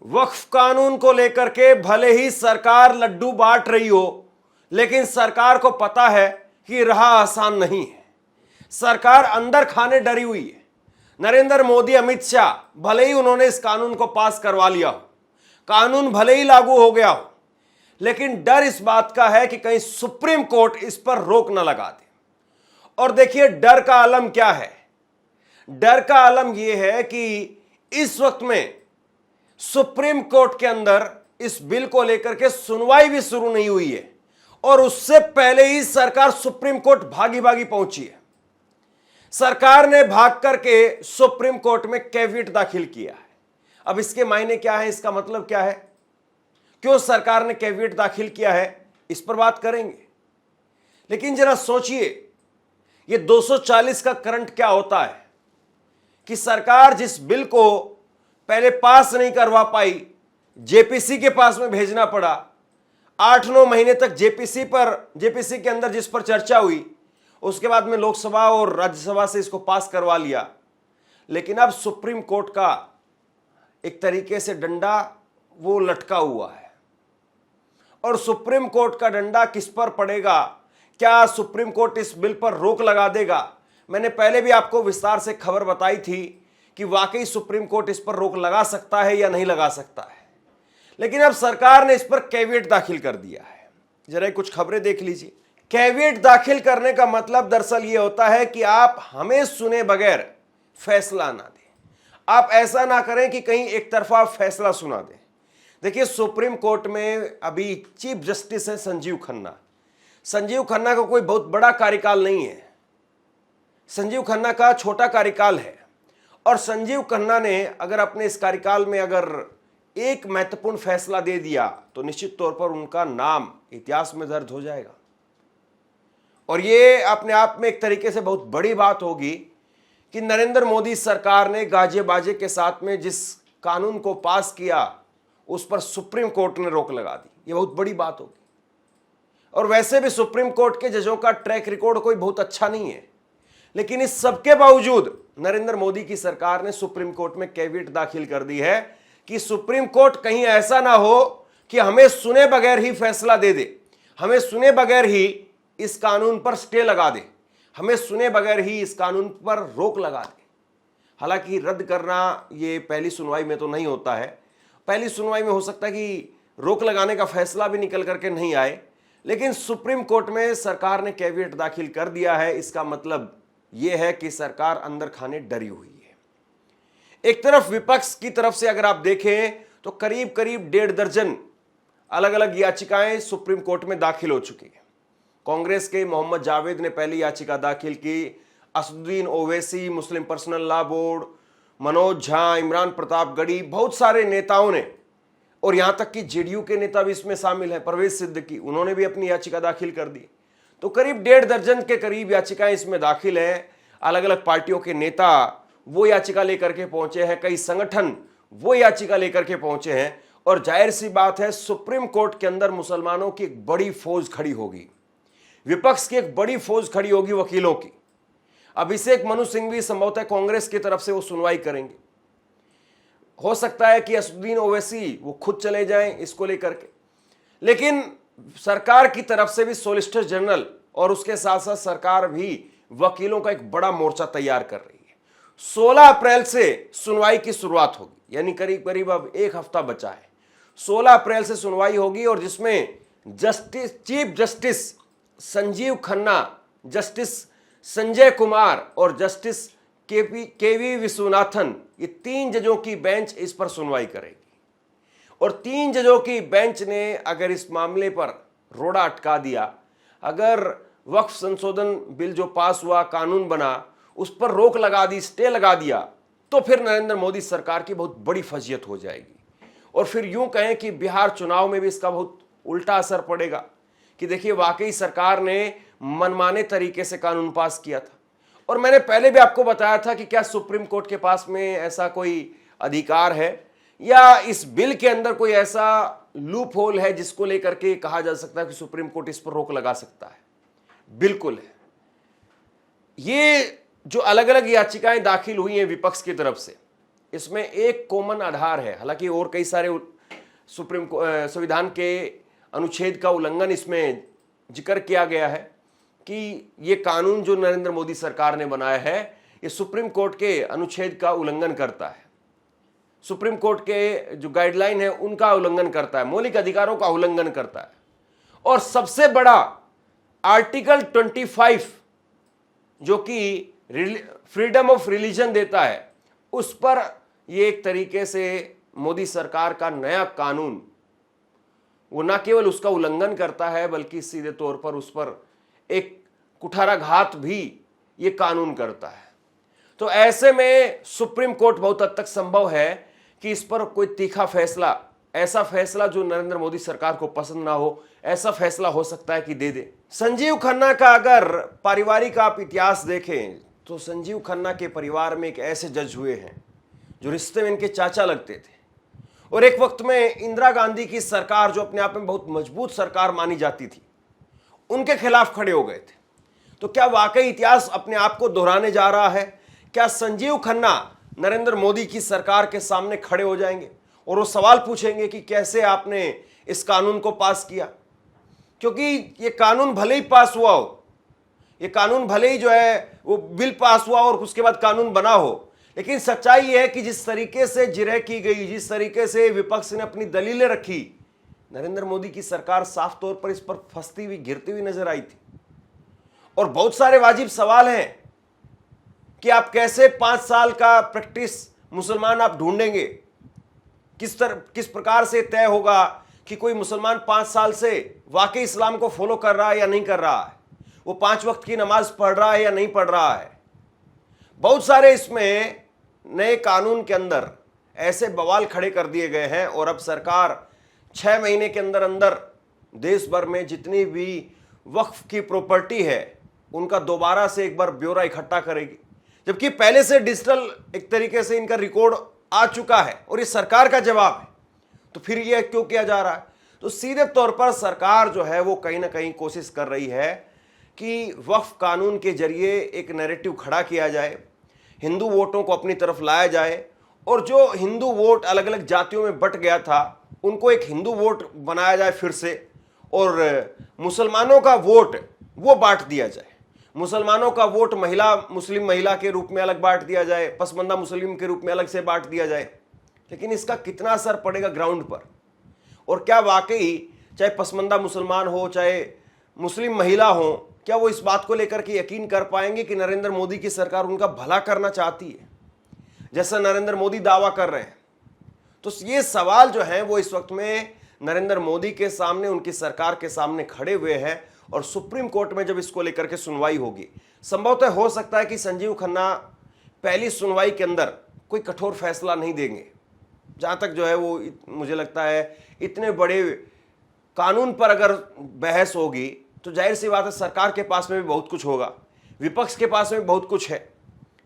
वक्फ कानून को लेकर के भले ही सरकार लड्डू बांट रही हो, लेकिन सरकार को पता है कि राह आसान नहीं है। सरकार अंदर खाने डरी हुई है। नरेंद्र मोदी, अमित शाह, भले ही उन्होंने इस कानून को पास करवा लिया हो, कानून भले ही लागू हो गया हो, लेकिन डर इस बात का है कि कहीं सुप्रीम कोर्ट इस पर रोक न लगा दे। और देखिए, डर का आलम क्या है? डर का आलम यह है कि इस वक्त में सुप्रीम कोर्ट के अंदर इस बिल को लेकर के सुनवाई भी शुरू नहीं हुई है, और उससे पहले ही सरकार सुप्रीम कोर्ट भागी भागी पहुंची है। सरकार ने भाग करके सुप्रीम कोर्ट में कैविएट दाखिल किया है। अब इसके मायने क्या है, इसका मतलब क्या है, क्यों सरकार ने कैविएट दाखिल किया है, इस पर बात करेंगे। लेकिन जरा सोचिए, ये 240 का करंट क्या होता है कि सरकार जिस बिल को पहले पास नहीं करवा पाई, जेपीसी के पास में भेजना पड़ा। 8-9 महीने तक जेपीसी के अंदर जिस पर चर्चा हुई, उसके बाद में लोकसभा और राज्यसभा से इसको पास करवा लिया। लेकिन अब सुप्रीम कोर्ट का एक तरीके से डंडा वो लटका हुआ है, और सुप्रीम कोर्ट का डंडा किस पर पड़ेगा? क्या सुप्रीम कोर्ट इस बिल पर रोक लगा देगा? मैंने पहले भी आपको विस्तार से खबर बताई थी कि वाकई सुप्रीम कोर्ट इस पर रोक लगा सकता है या नहीं लगा सकता है। लेकिन अब सरकार ने इस पर कैविएट दाखिल कर दिया है। जरा कुछ खबरें देख लीजिए। कैविएट दाखिल करने का मतलब दरअसल यह होता है कि आप हमें सुने बगैर फैसला ना दें। आप ऐसा ना करें कि कहीं एक तरफा फैसला सुना दें। देखिए, सुप्रीम कोर्ट में अभी चीफ जस्टिस है संजीव खन्ना। संजीव खन्ना का कोई बहुत बड़ा कार्यकाल नहीं है, संजीव खन्ना का छोटा कार्यकाल है। और संजीव खन्ना ने अगर अपने इस कार्यकाल में अगर एक महत्वपूर्ण फैसला दे दिया तो निश्चित तौर पर उनका नाम इतिहास में दर्ज हो जाएगा। और ये अपने आप में एक तरीके से बहुत बड़ी बात होगी कि नरेंद्र मोदी सरकार ने गाजे बाजे के साथ में जिस कानून को पास किया, उस पर सुप्रीम कोर्ट ने रोक लगा दी। ये बहुत बड़ी बात होगी। और वैसे भी सुप्रीम कोर्ट के जजों का ट्रैक रिकॉर्ड कोई बहुत अच्छा नहीं है, लेकिन इस सबके बावजूद नरेंद्र मोदी की सरकार ने सुप्रीम कोर्ट में कैविएट दाखिल कर दी है कि सुप्रीम कोर्ट कहीं ऐसा ना हो कि हमें सुने बगैर ही फैसला दे दे, हमें सुने बगैर ही इस कानून पर स्टे लगा दे, हमें सुने बगैर ही इस कानून पर रोक लगा दे। हालांकि रद्द करना ये पहली सुनवाई में तो नहीं होता है। पहली सुनवाई में हो सकता है कि रोक लगाने का फैसला भी निकल करके नहीं आए, लेकिन सुप्रीम कोर्ट में सरकार ने कैविएट दाखिल कर दिया है। इसका मतलब यह है कि सरकार अंदर खाने डरी हुई है। एक तरफ विपक्ष की तरफ से अगर आप देखें तो करीब करीब 1.5 दर्जन अलग अलग याचिकाएं सुप्रीम कोर्ट में दाखिल हो चुकी है। कांग्रेस के मोहम्मद जावेद ने पहली याचिका दाखिल की, Asaduddin Owaisi, Muslim Personal Law Board, Manoj Jha, Imran Pratap Garhi, बहुत सारे नेताओं ने, और यहां तक कि जेडीयू के नेता भी इसमें शामिल है, परवेज सिद्दीकी, उन्होंने भी अपनी याचिका दाखिल कर दी। तो करीब 1.5 दर्जन के करीब याचिकाएं इसमें दाखिल है। अलग अलग पार्टियों के नेता वो याचिका लेकर के पहुंचे हैं, कई संगठन वो याचिका लेकर के पहुंचे हैं, और जाहिर सी बात है सुप्रीम कोर्ट के अंदर मुसलमानों की एक बड़ी फौज खड़ी होगी, विपक्ष की एक बड़ी फौज खड़ी होगी वकीलों की। अभिषेक मनु सिंघवी संभवतः कांग्रेस की तरफ से वो सुनवाई करेंगे। हो सकता है कि असदुद्दीन ओवैसी वो खुद चले जाएं इसको लेकर के, लेकिन सरकार की तरफ से भी सॉलिसिटर जनरल और उसके साथ साथ सरकार भी वकीलों का एक बड़ा मोर्चा तैयार कर रही है। 16 अप्रैल से सुनवाई की शुरुआत होगी, यानी करीब करीब अब 1 हफ्ता बचा है। 16 अप्रैल से सुनवाई होगी, और जिसमें chief justice Sanjeev Khanna, justice Sanjay Kumar और जस्टिस केवी विश्वनाथन, ये 3 जजों की बेंच इस पर सुनवाई करेगी। और 3 जजों की बेंच ने अगर इस मामले पर रोड़ा अटका दिया, अगर वक्फ संशोधन बिल जो पास हुआ, कानून बना, उस पर रोक लगा दी, स्टे लगा दिया, तो फिर नरेंद्र मोदी सरकार की बहुत बड़ी फजीयत हो जाएगी। और फिर यूं कहें कि बिहार चुनाव में भी इसका बहुत उल्टा असर पड़ेगा कि देखिए, वाकई सरकार ने मनमाने तरीके से कानून पास किया था। और मैंने पहले भी आपको बताया था कि क्या सुप्रीम कोर्ट के पास में ऐसा कोई अधिकार है, या इस बिल के अंदर कोई ऐसा लूप होल है जिसको लेकर के कहा जा सकता है कि सुप्रीम कोर्ट इस पर रोक लगा सकता है? बिल्कुल है। ये जो अलग अलग याचिकाएं दाखिल हुई हैं विपक्ष की तरफ से, इसमें एक कॉमन आधार है, हालांकि और कई सारे संविधान के अनुच्छेद का उल्लंघन इसमें जिक्र किया गया है कि ये कानून जो नरेंद्र मोदी सरकार ने बनाया है ये सुप्रीम कोर्ट के अनुच्छेद का उल्लंघन करता है, सुप्रीम कोर्ट के जो गाइडलाइन है उनका उल्लंघन करता है, मौलिक अधिकारों का उल्लंघन करता है। और सबसे बड़ा आर्टिकल 25 जो कि फ्रीडम ऑफ रिलीजन देता है, उस पर ये एक तरीके से मोदी सरकार का नया कानून वो न केवल उसका उल्लंघन करता है बल्कि सीधे तौर पर उस पर एक कुठाराघात भी ये कानून करता है। तो ऐसे में सुप्रीम कोर्ट बहुत हद तक संभव है कि इस पर कोई तीखा फैसला, ऐसा फैसला जो नरेंद्र मोदी सरकार को पसंद ना हो, ऐसा फैसला हो सकता है कि दे दे। संजीव खन्ना का अगर पारिवारिक आप इतिहास देखें तो संजीव खन्ना के परिवार में एक ऐसे जज हुए हैं जो रिश्ते में इनके चाचा लगते थे और एक वक्त में इंदिरा गांधी की सरकार जो अपने आप में बहुत मजबूत सरकार मानी जाती थी उनके खिलाफ खड़े हो गए थे। तो क्या वाकई इतिहास अपने आप को दोहराने जा रहा है? क्या संजीव खन्ना नरेंद्र मोदी की सरकार के सामने खड़े हो जाएंगे और वो सवाल पूछेंगे कि कैसे आपने इस कानून को पास किया? क्योंकि ये कानून भले ही पास हुआ हो, ये कानून भले ही जो है वो बिल पास हुआ और उसके बाद कानून बना हो, लेकिन सच्चाई ये है कि जिस तरीके से जिरह की गई, जिस तरीके से विपक्ष ने अपनी दलीलें रखी, नरेंद्र मोदी की सरकार साफ तौर पर इस पर फंसती हुई, गिरती हुई नजर आई थी। और बहुत सारे वाजिब सवाल हैं कि आप कैसे 5 साल का प्रैक्टिस मुसलमान आप ढूंढेंगे, किस प्रकार से तय होगा कि कोई मुसलमान 5 साल से वाकई इस्लाम को फॉलो कर रहा है या नहीं कर रहा है, वो 5 वक्त की नमाज पढ़ रहा है या नहीं पढ़ रहा है। बहुत सारे इसमें नए कानून के अंदर ऐसे बवाल खड़े कर दिए गए हैं और अब सरकार 6 महीने के अंदर अंदर देश भर में जितनी भी वक्फ की प्रॉपर्टी है उनका दोबारा से एक बार ब्यौरा इकट्ठा करेगी, जबकि पहले से डिजिटल एक तरीके से इनका रिकॉर्ड आ चुका है और ये सरकार का जवाब है। तो फिर ये क्यों किया जा रहा है? तो सीधे तौर पर सरकार जो है वो कहीं ना कहीं कोशिश कर रही है कि वक्फ कानून के जरिए एक नैरेटिव खड़ा किया जाए, हिंदू वोटों को अपनी तरफ लाया जाए और जो हिंदू वोट अलग अलग जातियों में बट गया था उनको एक हिंदू वोट बनाया जाए फिर से, और मुसलमानों का वोट वो बांट दिया जाए। मुसलमानों का वोट मुस्लिम महिला के रूप में अलग बांट दिया जाए, पसमंदा मुस्लिम के रूप में अलग से बांट दिया जाए। लेकिन इसका कितना असर पड़ेगा ग्राउंड पर? और क्या वाकई चाहे पसमंदा मुसलमान हो चाहे मुस्लिम महिला हो, क्या वो इस बात को लेकर के यकीन कर पाएंगे कि नरेंद्र मोदी की सरकार उनका भला करना चाहती है जैसा नरेंद्र मोदी दावा कर रहे हैं? तो ये सवाल जो है वो इस वक्त में नरेंद्र मोदी के सामने, उनकी सरकार के सामने खड़े हुए हैं। और सुप्रीम कोर्ट में जब इसको लेकर के सुनवाई होगी, संभवतः हो सकता है कि संजीव खन्ना पहली सुनवाई के अंदर कोई कठोर फैसला नहीं देंगे। जहां तक जो है वो मुझे लगता है इतने बड़े कानून पर अगर बहस होगी तो जाहिर सी बात है सरकार के पास में भी बहुत कुछ होगा, विपक्ष के पास में भी बहुत कुछ है,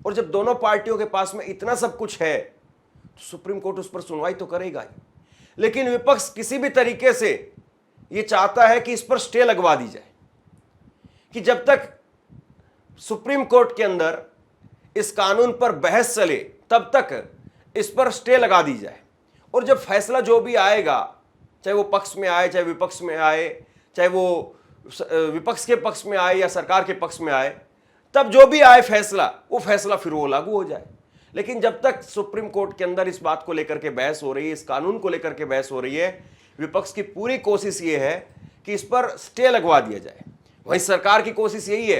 और जब दोनों पार्टियों के पास में इतना सब कुछ है तो सुप्रीम कोर्ट उस पर सुनवाई तो करेगा ही। लेकिन विपक्ष किसी भी तरीके से ये चाहता है कि इस पर स्टे लगवा दी जाए, कि जब तक सुप्रीम कोर्ट के अंदर इस कानून पर बहस चले तब तक इस पर स्टे लगा दी जाए, और जब फैसला जो भी आएगा, चाहे वो पक्ष में आए चाहे विपक्ष में आए, चाहे वो विपक्ष के पक्ष में आए या सरकार के पक्ष में आए, तब जो भी आए फैसला, वो फैसला फिर वो लागू हो जाए। लेकिन जब तक सुप्रीम कोर्ट के अंदर इस बात को लेकर के बहस हो रही है, इस कानून को लेकर के बहस हो रही है, विपक्ष की पूरी कोशिश ये है कि इस पर स्टे लगवा दिया जाए। वहीं सरकार की कोशिश यही है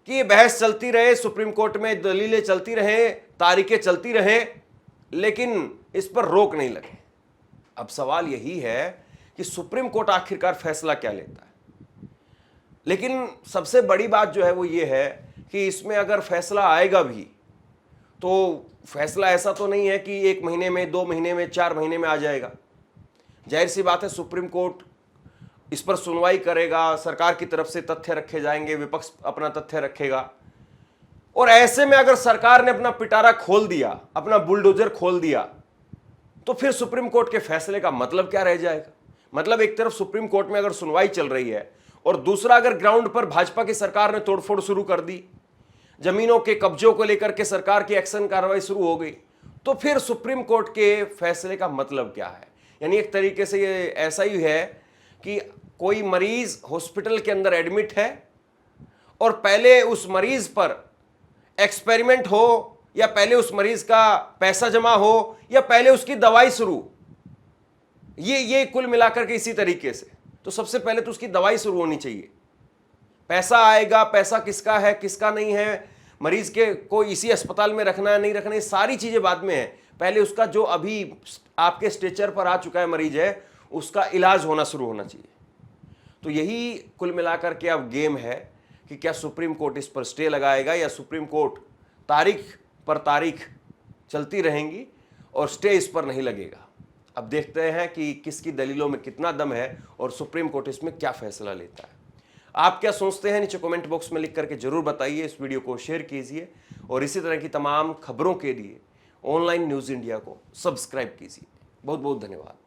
कि ये बहस चलती रहे, सुप्रीम कोर्ट में दलीलें चलती रहें, तारीखें चलती रहें, लेकिन इस पर रोक नहीं लगे। अब सवाल यही है कि सुप्रीम कोर्ट आखिरकार फैसला क्या लेता है। लेकिन सबसे बड़ी बात जो है वो ये है कि इसमें अगर फैसला आएगा भी तो फैसला ऐसा तो नहीं है कि 1 महीने में, 2 महीने में, 4 महीने में आ जाएगा। जाहिर सी बात है सुप्रीम कोर्ट इस पर सुनवाई करेगा, सरकार की तरफ से तथ्य रखे जाएंगे, विपक्ष अपना तथ्य रखेगा, और ऐसे में अगर सरकार ने अपना पिटारा खोल दिया, अपना बुलडोजर खोल दिया, तो फिर सुप्रीम कोर्ट के फैसले का मतलब क्या रह जाएगा? मतलब एक तरफ सुप्रीम कोर्ट में अगर सुनवाई चल रही है और दूसरा अगर ग्राउंड पर भाजपा की सरकार ने तोड़फोड़ शुरू कर दी, जमीनों के कब्जों को लेकर के सरकार की एक्शन कार्रवाई शुरू हो गई, तो फिर सुप्रीम कोर्ट के फैसले का मतलब क्या है? यानी एक तरीके से ये ऐसा ही है कि कोई मरीज हॉस्पिटल के अंदर एडमिट है और पहले उस मरीज पर एक्सपेरिमेंट हो, या पहले उस मरीज का पैसा जमा हो, या पहले उसकी दवाई शुरू, ये कुल मिलाकर के इसी तरीके से। तो सबसे पहले तो उसकी दवाई शुरू होनी चाहिए, पैसा आएगा, पैसा किसका है किसका नहीं है, मरीज के को इसी अस्पताल में रखना है नहीं रखना, ये सारी चीजें बाद में है। पहले उसका जो अभी आपके स्ट्रेचर पर आ चुका है मरीज है, उसका इलाज होना शुरू होना चाहिए। तो यही कुल मिलाकर के अब गेम है कि क्या सुप्रीम कोर्ट इस पर स्टे लगाएगा, या सुप्रीम कोर्ट तारीख पर तारीख चलती रहेंगी और स्टे इस पर नहीं लगेगा। अब देखते हैं कि किसकी दलीलों में कितना दम है और सुप्रीम कोर्ट इसमें क्या फैसला लेता है। आप क्या सोचते हैं नीचे कमेंट बॉक्स में लिख करके जरूर बताइए। इस वीडियो को शेयर कीजिए और इसी तरह की तमाम खबरों के लिए ऑनलाइन न्यूज़ इंडिया को सब्सक्राइब कीजिए। बहुत बहुत धन्यवाद।